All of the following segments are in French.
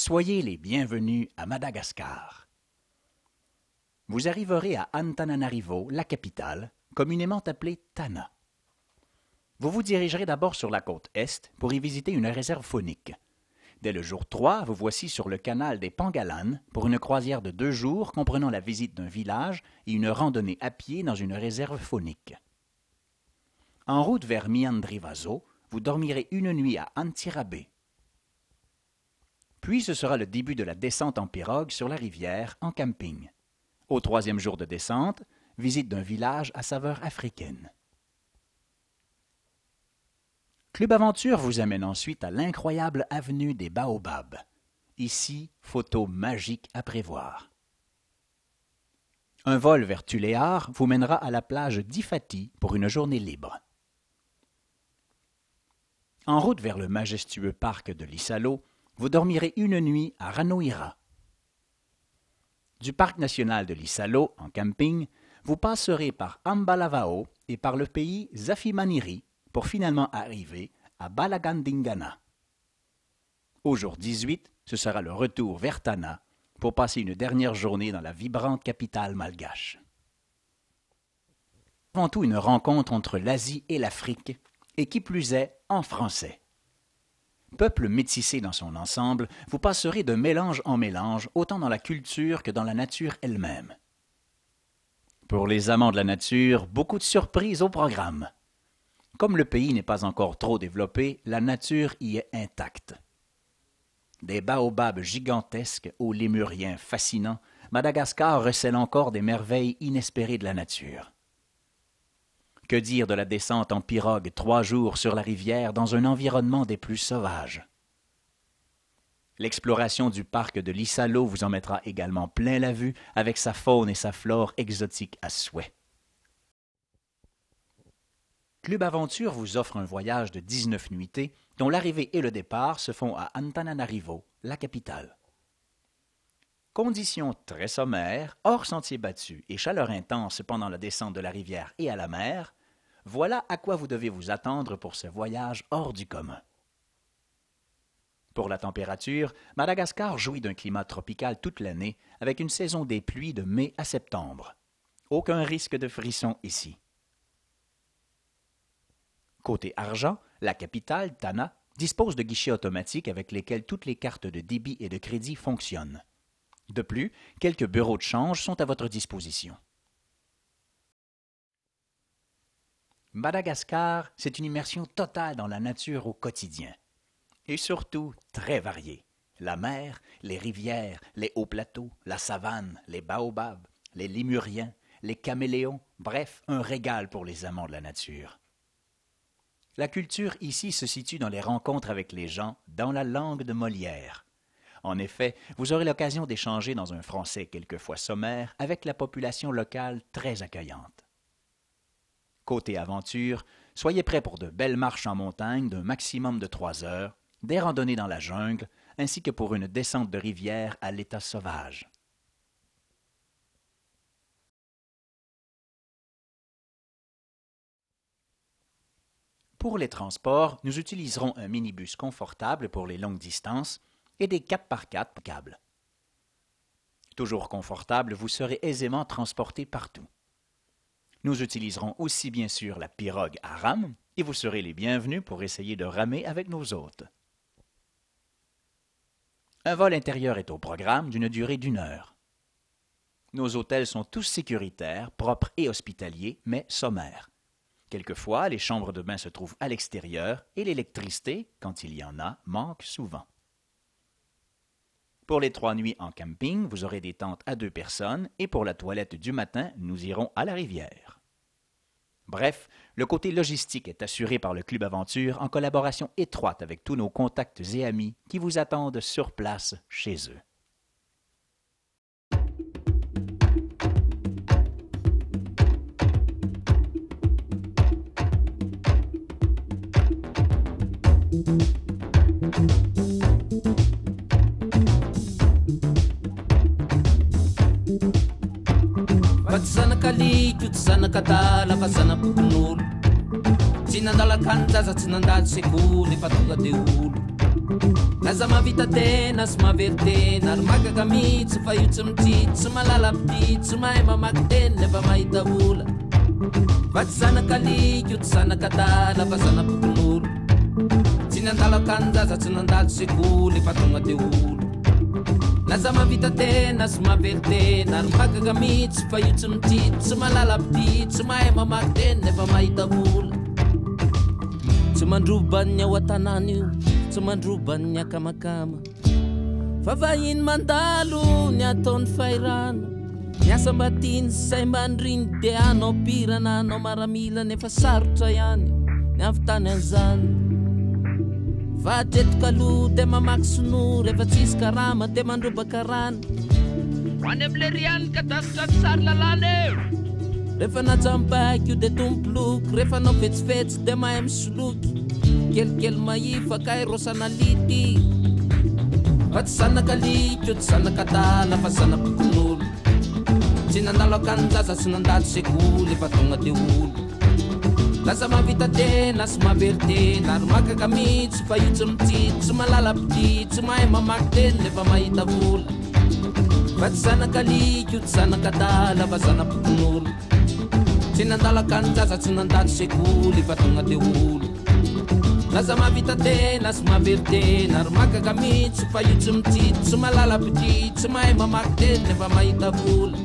Soyez les bienvenus à Madagascar. Vous arriverez à Antananarivo, la capitale, communément appelée Tana. Vous vous dirigerez d'abord sur la côte est pour y visiter une réserve faunique. Dès le jour 3, vous voici sur le canal des Pangalan pour une croisière de 2 jours comprenant la visite d'un village et une randonnée à pied dans une réserve faunique. En route vers Miandrivazo, vous dormirez une nuit à Antsirabe. Puis ce sera le début de la descente en pirogue sur la rivière en camping. Au 3e jour de descente, visite d'un village à saveur africaine. Club Aventure vous amène ensuite à l'incroyable avenue des Baobabs. Ici, photo magique à prévoir. Un vol vers Tuléar vous mènera à la plage d'Ifati pour une journée libre. En route vers le majestueux parc de Lissalo, vous dormirez une nuit à Ranoira. Du parc national de Lissalo, en camping, vous passerez par Ambalavao et par le pays Zafimaniri pour finalement arriver à Balagandingana. Au jour 18, ce sera le retour vers Tana pour passer une dernière journée dans la vibrante capitale malgache. Avant tout une rencontre entre l'Asie et l'Afrique, et qui plus est, en français. Peuple métissé dans son ensemble, vous passerez de mélange en mélange, autant dans la culture que dans la nature elle-même. Pour les amants de la nature, beaucoup de surprises au programme. Comme le pays n'est pas encore trop développé, la nature y est intacte. Des baobabs gigantesques aux lémuriens fascinants, Madagascar recèle encore des merveilles inespérées de la nature. Que dire de la descente en pirogue 3 jours sur la rivière dans un environnement des plus sauvages? L'exploration du parc de Lissalo vous en mettra également plein la vue avec sa faune et sa flore exotiques à souhait. Club Aventure vous offre un voyage de 19 nuitées dont l'arrivée et le départ se font à Antananarivo, la capitale. Conditions très sommaires, hors sentiers battus et chaleur intense pendant la descente de la rivière et à la mer, voilà à quoi vous devez vous attendre pour ce voyage hors du commun. Pour la température, Madagascar jouit d'un climat tropical toute l'année avec une saison des pluies de mai à septembre. Aucun risque de frisson ici. Côté argent, la capitale, Tana, dispose de guichets automatiques avec lesquels toutes les cartes de débit et de crédit fonctionnent. De plus, quelques bureaux de change sont à votre disposition. Madagascar, c'est une immersion totale dans la nature au quotidien. Et surtout, très variée. La mer, les rivières, les hauts plateaux, la savane, les baobabs, les lémuriens, les caméléons, bref, un régal pour les amants de la nature. La culture ici se situe dans les rencontres avec les gens, dans la langue de Molière. En effet, vous aurez l'occasion d'échanger dans un français quelquefois sommaire avec la population locale très accueillante. Côté aventure, soyez prêts pour de belles marches en montagne d'un maximum de 3 heures, des randonnées dans la jungle, ainsi que pour une descente de rivière à l'état sauvage. Pour les transports, nous utiliserons un minibus confortable pour les longues distances et des 4x4 câbles. Toujours confortable, vous serez aisément transporté partout. Nous utiliserons aussi bien sûr la pirogue à rame et vous serez les bienvenus pour essayer de ramer avec nos hôtes. Un vol intérieur est au programme d'une durée d'1 heure. Nos hôtels sont tous sécuritaires, propres et hospitaliers, mais sommaires. Quelquefois, les chambres de bain se trouvent à l'extérieur et l'électricité, quand il y en a, manque souvent. Pour les 3 nuits en camping, vous aurez des tentes à 2 personnes et pour la toilette du matin, nous irons à la rivière. Bref, le côté logistique est assuré par le Club Aventure en collaboration étroite avec tous nos contacts et amis qui vous attendent sur place chez eux. Tsy zanak'alito, tsy zanak'adala fa zanam-pokon'olo. Tsy nandalakany zaza, tsy nandady sekoly fa tonga de olo. laza mavita tena sy mavery tena ary makaka mihitsy fa io tsy mitsitsy tsy malala pity tsy mahay mamaky teny nefa mahita vola fa tsy zanakaliko io tsy zanakadala fa zanapokon'olo tsy nandalo akanjaza tsy nandalo sekoly fa tonga de olo laza mavita tena sy mavery tena ary makaka mihitsy fa io tsy mitsitsy tsy malala pity tsy mahay mamaky teny nefa mahita vola tsy mandroban'ny ao an-tanàna io tsy mandroban'ny akamakama fa vahiny mandalo ny ataon'ny fairano miasa mba tiany say mandriny de anao pirana anao maramila nefa sarotra ihany ny avitany an'izany fa tretoka aloha de mamaky sonora efa tsisy karama de mandrobaka rano hoany am'le riany ka tasitratry sary lalàna eo rehefa najambaiko io de tompoloky rehefa anao fetsifetsy de mahay misoloky kelikely maifa ka rosanality fa tsy zanakaliko tsy zanakadala fa zanapokon'olo tsy nandalo akanjaza tsy nandalo sekoly fa tonga de olo laza mavita tena sy mavery tena ary makaka mihitsy fa io tsy mitsitsy tsy malala pity tsy mahay mamaky teny nefa mahita vola fa tsy zanakaliko tsy zanakadala fa zanapokon'olo tsy nandalo akanjaza tsy nandalo sekoly fa tonga de olo laza mavita tena sy mavery tena ary makaka mihitsy fa io tsy mitsitsy tsy malala pity tsy mahay mamaky teny nefa mahita vola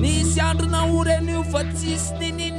nisy andro naoren'io fa tsisy ninino